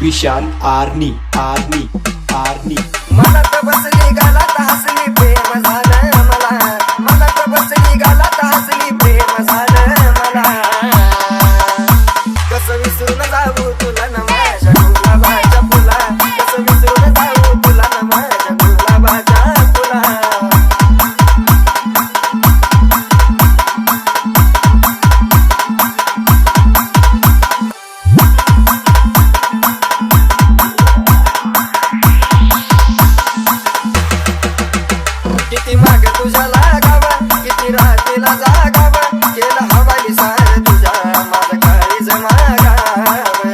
विशाल आर्नी आर्नी आर्नी। मनात बसली गालात हसली प्रेम झालं मला, मनात बसली गालात हसली प्रेम झालं मला। कसं विसरून जाऊ तुला न माझ्या गुलाबाच्या फुला, कसं विसरून जाऊ तुला न माझ्या गुलाबाच्या फुला। किती माग तुझ्या लागावं, किती राहतेला जागावं, केलं हवाली सार तुझ्या माझं काळीज मागावं।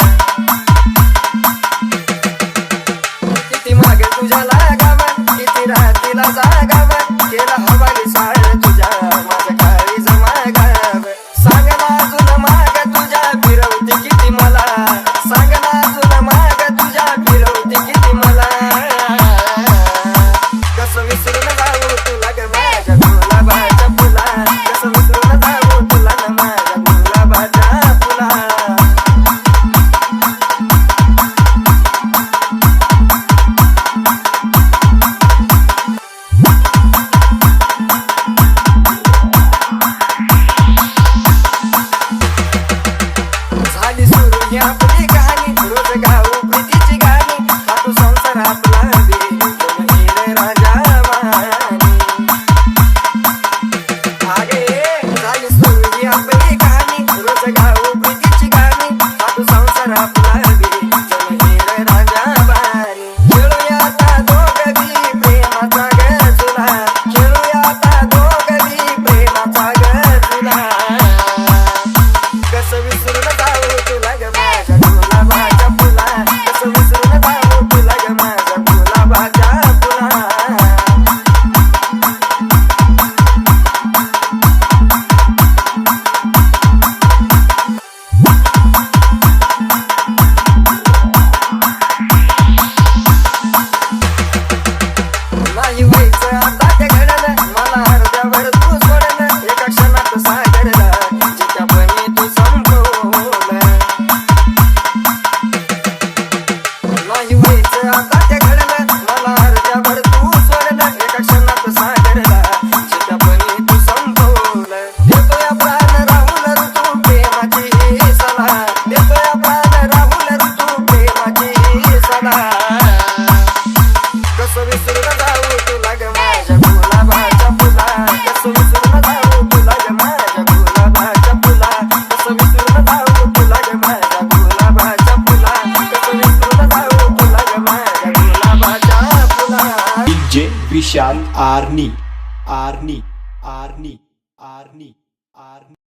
किती माग तुझ्या लागावं, किती राहतेला जागावं, केलं हवाली सार तुझ्या माझं काळीज मागावं। सांग ना अजून माग तुझ्या फिरवते किती मला, सांग ना अजून माग तुझ्या फिरवते किती मला। कसं विसरून जाऊ तुला ग माझ्या गुलाबाच्या फुला, कसं विसरून जाऊ तुला ग माझ्या गुलाबाच्या फुला। झाली सुरू ही आपली कहाणी, रोज गाऊ प्रीतीची गाणी, हातू संसार आपला बी हीरे राजा वाणी। आगे झाली सुरू ही आपली कहाणी, रोज गाऊ प्रीतीची गाणी, हातू संसार आपला बी हीरे राजा वाणी। खेळूया आता दोघी प्रेमाचा गजुला, खेळूया आता दोघी प्रेमाचा गजुला। कसं विसरून जाऊ तुला ग माझ्या गुलाबाच्या फुला, कसं विसरून जाऊ तुला ग माझ्या गुलाबाच्या फुला। नाही व्हायचं आता ते घडलं, मला अर्ध्यावर तू सोडलं, एका क्षणात सागरला जिच्यापणी तू संपवलं। नाही व्हायचं आता ते घडलं, मला अर्ध्यावर तू सोडलं, एका क्षणात सागरला जिच्यापणी तू संपवलं। देतोय प्राण राहुल ऋतू प्रेमाची सलाह, देतोय प्राण राहुल ऋतू प्रेमाची सलाह। कसं विसरून जाऊ तुला ग माझ्या गुलाबाच्या फुला, कसं विसरून जाऊ तुला ग माझ्या गुलाबाच्या फुला, कसं विसरून जाऊ तुला ग माझ्या गुलाबाच्या फुला, कसं विसरून जाऊ तुला ग माझ्या गुलाबाच्या फुला। डीजे विशाल आर्नी आर्नी आर्नी आर्नी आर्नी।